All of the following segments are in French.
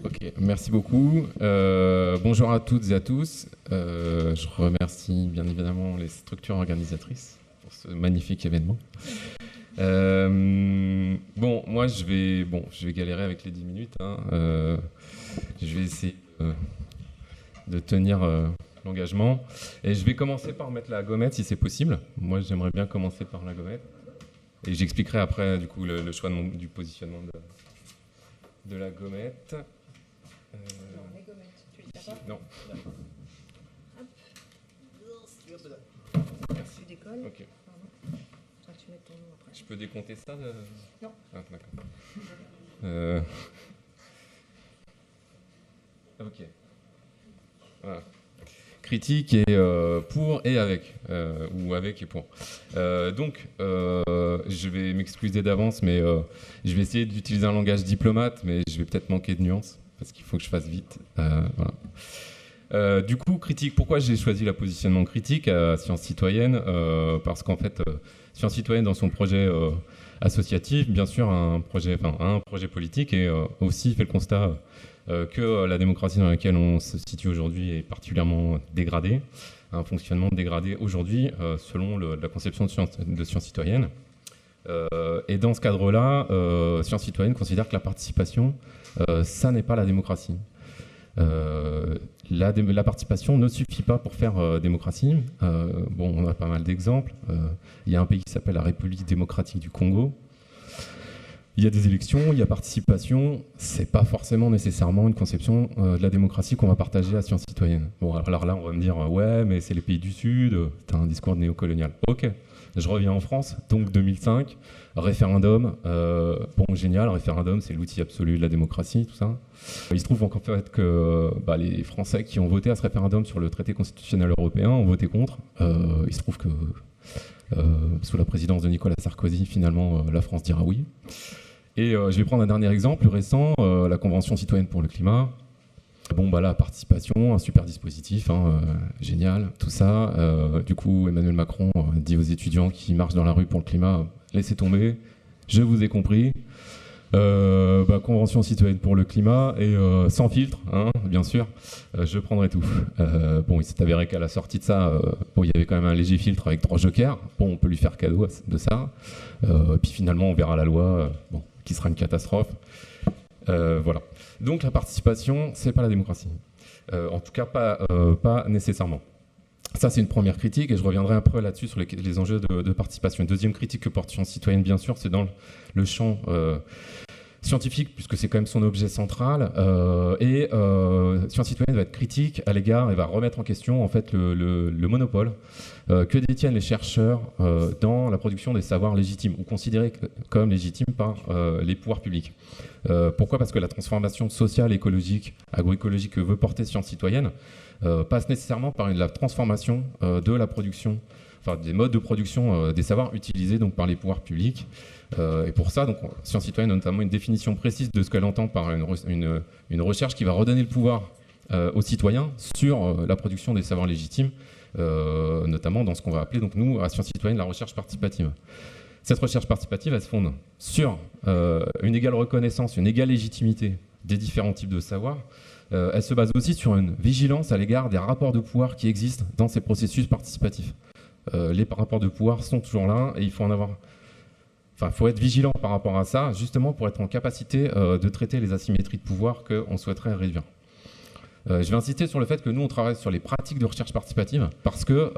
Ok, merci beaucoup. Bonjour à toutes et à tous. Je remercie bien évidemment les structures organisatrices pour ce magnifique événement. Moi je vais galérer avec les 10 minutes. Je vais essayer de tenir l'engagement. Et je vais commencer par mettre la gommette si c'est possible. Moi j'aimerais bien commencer par la gommette. Et j'expliquerai après du coup le choix du positionnement de la gommette. Non, les gommettes, tu les as pas ? Non. Merci. Tu décolles ? Ok. Pardon. Tu mets ton nom après. Je peux décompter ça Non. Ah, d'accord. Ok. Voilà. Critique et pour et avec, ou avec et pour. Je vais m'excuser d'avance, mais je vais essayer d'utiliser un langage diplomate, mais je vais peut-être manquer de nuances, parce qu'il faut que je fasse vite. Voilà. Du coup, critique, pourquoi j'ai choisi le positionnement critique à Sciences Citoyennes parce qu'en fait, Sciences Citoyennes, dans son projet associatif, bien sûr, a un projet politique et aussi fait le constat que la démocratie dans laquelle on se situe aujourd'hui est particulièrement dégradée, un fonctionnement dégradé aujourd'hui selon la conception de Sciences Citoyennes. Et dans ce cadre-là, Sciences Citoyennes considère que la participation, ça n'est pas la démocratie. La participation ne suffit pas pour faire démocratie. On a pas mal d'exemples. Il y a un pays qui s'appelle la République démocratique du Congo. Il y a des élections, il y a participation. C'est pas forcément nécessairement une conception de la démocratie qu'on va partager à Sciences Citoyennes. Bon, alors là, on va me dire ouais, mais c'est les pays du Sud. T'as un discours néocolonial. Ok. Je reviens en France, donc 2005, référendum, génial, référendum, c'est l'outil absolu de la démocratie, tout ça. Il se trouve en fait que les Français qui ont voté à ce référendum sur le traité constitutionnel européen ont voté contre. Il se trouve que sous la présidence de Nicolas Sarkozy, finalement, la France dira oui. Et je vais prendre un dernier exemple, plus récent, la Convention citoyenne pour le climat. La participation, un super dispositif, génial, tout ça. Du coup, Emmanuel Macron dit aux étudiants qui marchent dans la rue pour le climat, laissez tomber, je vous ai compris. Convention citoyenne pour le climat et sans filtre, bien sûr, je prendrai tout. Il s'est avéré qu'à la sortie de ça, il y avait quand même un léger filtre avec 3 jokers. On peut lui faire cadeau de ça. Puis finalement, on verra la loi, qui sera une catastrophe. Voilà. Donc la participation, c'est pas la démocratie. En tout cas, pas nécessairement. Ça, c'est une première critique, et je reviendrai un peu là-dessus sur les enjeux de participation. Une deuxième critique que porte Sciences Citoyennes, bien sûr, c'est dans le champ scientifique, puisque c'est quand même son objet central. Sciences Citoyennes va être critique à l'égard et va remettre en question en fait le monopole que détiennent les chercheurs dans la production des savoirs légitimes, ou considérés comme légitimes par les pouvoirs publics. Pourquoi ? Parce que la transformation sociale, écologique, agroécologique que veut porter Sciences Citoyennes passe nécessairement par la transformation de la production, des modes de production des savoirs utilisés donc, par les pouvoirs publics. Et pour ça, donc, Sciences Citoyennes a notamment une définition précise de ce qu'elle entend par une recherche qui va redonner le pouvoir aux citoyens sur la production des savoirs légitimes, notamment dans ce qu'on va appeler, donc, nous, à Sciences Citoyennes, la recherche participative. Cette recherche participative, elle se fonde sur une égale reconnaissance, une égale légitimité des différents types de savoirs. Elle se base aussi sur une vigilance à l'égard des rapports de pouvoir qui existent dans ces processus participatifs. Les rapports de pouvoir sont toujours là et il faut faut être vigilant par rapport à ça, justement pour être en capacité de traiter les asymétries de pouvoir qu'on souhaiterait réduire. Je vais insister sur le fait que nous, on travaille sur les pratiques de recherche participative parce que,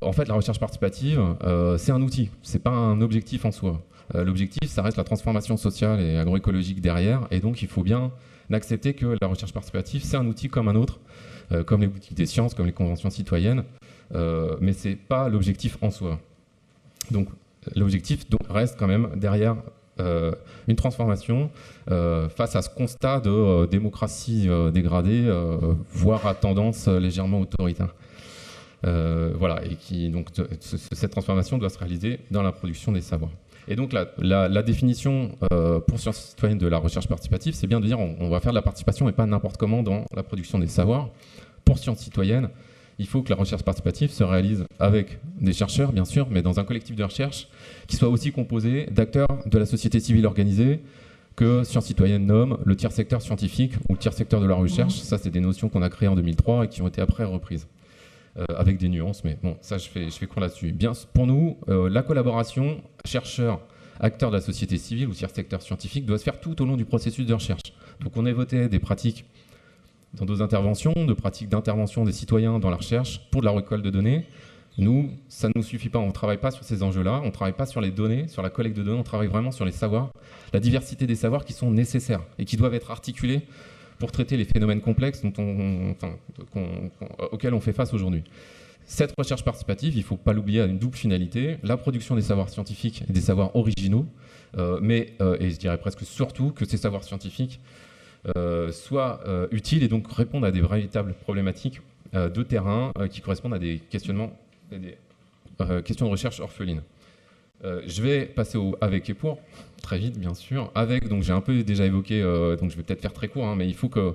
en fait, la recherche participative, c'est un outil, c'est pas un objectif en soi. L'objectif, ça reste la transformation sociale et agroécologique derrière, et donc il faut bien d'accepter que la recherche participative, c'est un outil comme un autre, comme les boutiques des sciences, comme les conventions citoyennes, mais c'est pas l'objectif en soi. Donc l'objectif reste quand même derrière une transformation face à ce constat de démocratie dégradée, voire à tendance légèrement autoritaire. Et donc cette transformation doit se réaliser dans la production des savoirs. Et donc la définition pour Sciences Citoyennes de la recherche participative, c'est bien de dire on va faire de la participation et pas n'importe comment dans la production des savoirs. Pour Sciences Citoyennes, il faut que la recherche participative se réalise avec des chercheurs, bien sûr, mais dans un collectif de recherche qui soit aussi composé d'acteurs de la société civile organisée, que Sciences Citoyennes nomme le tiers secteur scientifique ou le tiers secteur de la recherche. Ça, c'est des notions qu'on a créées en 2003 et qui ont été après reprises, avec des nuances, mais bon, ça, je fais court là-dessus. Bien, pour nous, la collaboration chercheurs, acteurs de la société civile ou tiers secteur scientifique doit se faire tout au long du processus de recherche. Donc on évoquait des pratiques dans nos interventions, de pratiques d'intervention des citoyens dans la recherche pour de la récolte de données. Nous, ça ne nous suffit pas, on ne travaille pas sur ces enjeux-là, on ne travaille pas sur les données, sur la collecte de données, on travaille vraiment sur les savoirs, la diversité des savoirs qui sont nécessaires et qui doivent être articulés pour traiter les phénomènes complexes auxquels on fait face aujourd'hui. Cette recherche participative, il ne faut pas l'oublier, a une double finalité, la production des savoirs scientifiques et des savoirs originaux, et je dirais presque surtout que ces savoirs scientifiques soient utiles et donc répondent à des véritables problématiques de terrain qui correspondent à des questionnements, des questions de recherche orphelines. Je vais passer au avec et pour, très vite bien sûr. Avec, donc j'ai un peu déjà évoqué, donc je vais peut-être faire très court, mais il faut que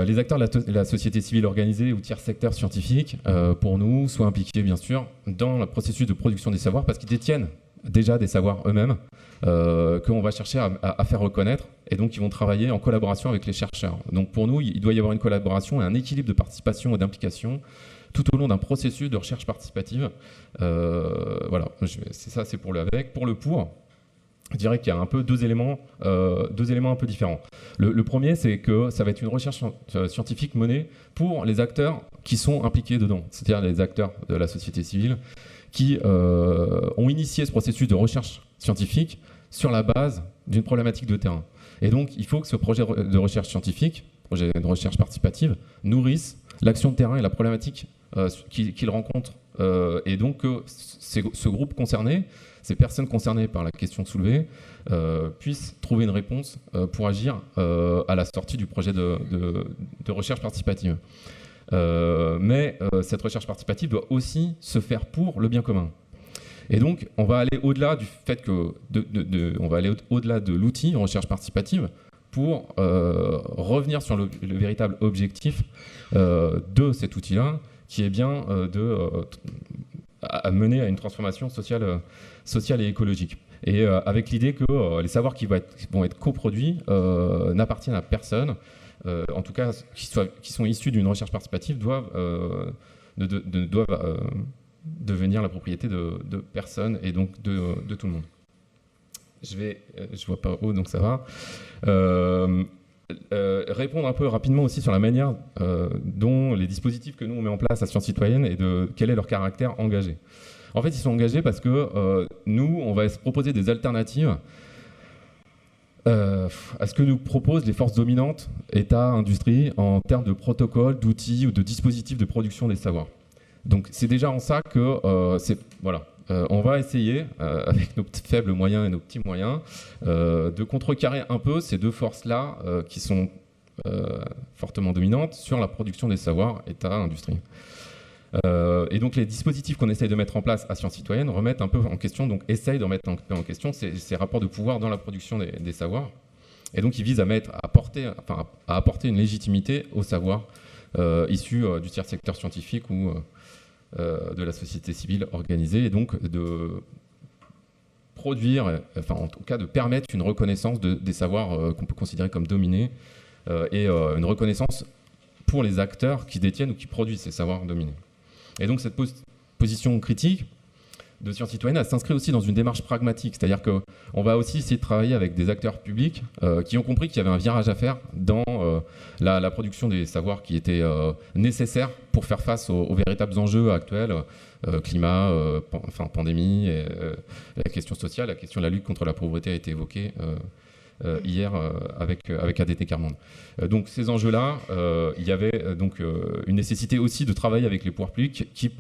les acteurs de la société civile organisée ou tiers secteur scientifique, pour nous, soient impliqués bien sûr dans le processus de production des savoirs parce qu'ils détiennent déjà des savoirs eux-mêmes qu'on va chercher à faire reconnaître et donc ils vont travailler en collaboration avec les chercheurs. Donc pour nous, il doit y avoir une collaboration et un équilibre de participation et d'implication tout au long d'un processus de recherche participative. Voilà, c'est pour le avec. Pour le pour, je dirais qu'il y a un peu deux éléments un peu différents. Le premier, c'est que ça va être une recherche scientifique menée pour les acteurs qui sont impliqués dedans, c'est-à-dire les acteurs de la société civile qui ont initié ce processus de recherche scientifique sur la base d'une problématique de terrain. Et donc, il faut que ce projet de recherche scientifique, projet de recherche participative, nourrisse l'action de terrain et la problématique qu'il rencontre. Et donc, ce groupe concerné, ces personnes concernées par la question soulevée, puissent trouver une réponse pour agir à la sortie du projet de recherche participative. Mais cette recherche participative doit aussi se faire pour le bien commun. Et donc, on va aller au-delà du fait que on va aller au-delà de l'outil recherche participative pour revenir sur le véritable objectif de cet outil-là, qui est bien à mener à une transformation sociale et écologique. Et avec l'idée que les savoirs qui vont être coproduits n'appartiennent à personne, en tout cas qui sont issus d'une recherche participative, doivent devenir la propriété de personnes et donc de tout le monde. Je vois pas haut, donc ça va. Répondre un peu rapidement aussi sur la manière dont les dispositifs que nous on met en place à Sciences Citoyennes et de quel est leur caractère engagé. En fait, ils sont engagés parce que nous, on va se proposer des alternatives à ce que nous proposent les forces dominantes, État, industrie, en termes de protocoles, d'outils ou de dispositifs de production des savoirs. Donc c'est déjà en ça que on va essayer, avec nos faibles moyens et nos petits moyens, de contrecarrer un peu ces deux forces-là qui sont fortement dominantes sur la production des savoirs, État, industrie. Et donc les dispositifs qu'on essaye de mettre en place à Sciences Citoyennes remettent un peu en question, donc essayent de remettre un peu en question ces rapports de pouvoir dans la production des savoirs. Et donc ils visent à apporter une légitimité aux savoirs issus du tiers secteur scientifique ou de la société civile organisée, et donc de produire, en tout cas de permettre une reconnaissance des savoirs qu'on peut considérer comme dominés et une reconnaissance pour les acteurs qui détiennent ou qui produisent ces savoirs dominés. Et donc cette position critique de Sciences Citoyennes, elle s'inscrit aussi dans une démarche pragmatique, c'est-à-dire qu'on va aussi essayer de travailler avec des acteurs publics qui ont compris qu'il y avait un virage à faire dans la production des savoirs qui étaient nécessaires pour faire face aux véritables enjeux actuels, climat, pandémie, et, la question sociale, la question de la lutte contre la pauvreté a été évoquée hier avec ADT Carmonde. Donc ces enjeux-là, il y avait donc une nécessité aussi de travailler avec les pouvoirs publics qui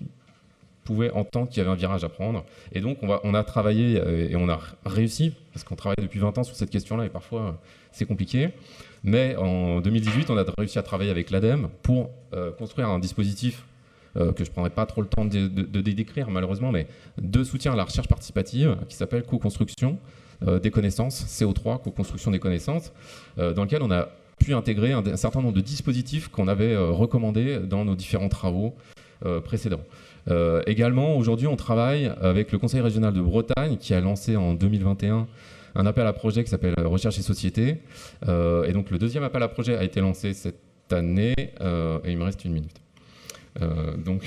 pouvaient entendre qu'il y avait un virage à prendre. Et donc on a travaillé et on a réussi, parce qu'on travaille depuis 20 ans sur cette question-là et parfois c'est compliqué. Mais en 2018, on a réussi à travailler avec l'ADEME pour construire un dispositif que je ne prendrai pas trop le temps de décrire malheureusement, mais de soutien à la recherche participative qui s'appelle Co-construction des connaissances, CO3, co-construction des connaissances, dans lequel on a pu intégrer un certain nombre de dispositifs qu'on avait recommandés dans nos différents travaux précédents. Également, aujourd'hui, on travaille avec le Conseil régional de Bretagne qui a lancé en 2021 un appel à projet qui s'appelle Recherche et Société. Et donc le deuxième appel à projet a été lancé cette année et il me reste 1 minute. Donc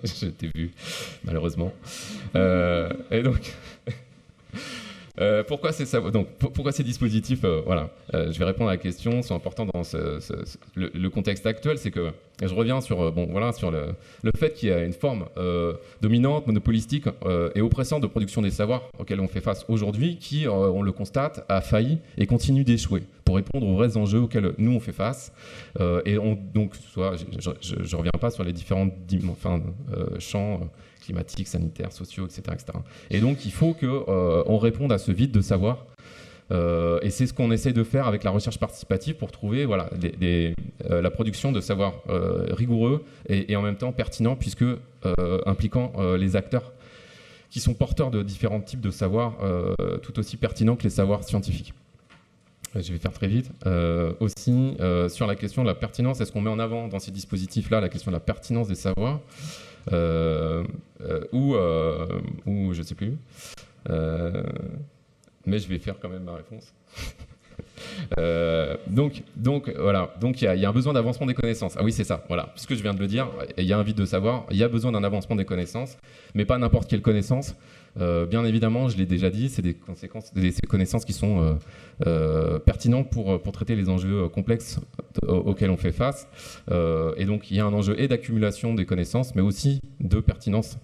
je t'ai vu malheureusement. Et donc pourquoi ces dispositifs voilà, je vais répondre à la question, sont importants dans le contexte actuel, c'est que je reviens sur, sur le fait qu'il y a une forme dominante, monopolistique et oppressante de production des savoirs auxquels on fait face aujourd'hui, qui, on le constate, a failli et continue d'échouer pour répondre aux vrais enjeux auxquels nous on fait face. Donc, je ne reviens pas sur les différents champs climatiques, sanitaires, sociaux, etc., etc. Et donc, il faut qu'on réponde à ce vide de savoir. Et c'est ce qu'on essaie de faire avec la recherche participative pour trouver la production de savoir rigoureux et en même temps pertinent, puisque impliquant les acteurs qui sont porteurs de différents types de savoirs tout aussi pertinents que les savoirs scientifiques. Je vais faire très vite. Aussi, sur la question de la pertinence, est-ce qu'on met en avant dans ces dispositifs-là la question de la pertinence des savoirs ou je ne sais plus. Mais je vais faire quand même ma réponse. Donc voilà, donc il y a un besoin d'avancement des connaissances. Ah oui, c'est ça, voilà. Puisque je viens de le dire, il y a un vide de savoir, il y a besoin d'un avancement des connaissances, mais pas n'importe quelle connaissance. Bien évidemment, je l'ai déjà dit, c'est des connaissances qui sont pertinentes pour traiter les enjeux complexes auxquels on fait face. Et donc, il y a un enjeu et d'accumulation des connaissances, mais aussi de pertinence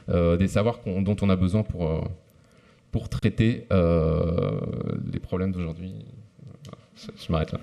des savoirs dont on a besoin pour traiter les problèmes d'aujourd'hui. Je m'arrête là.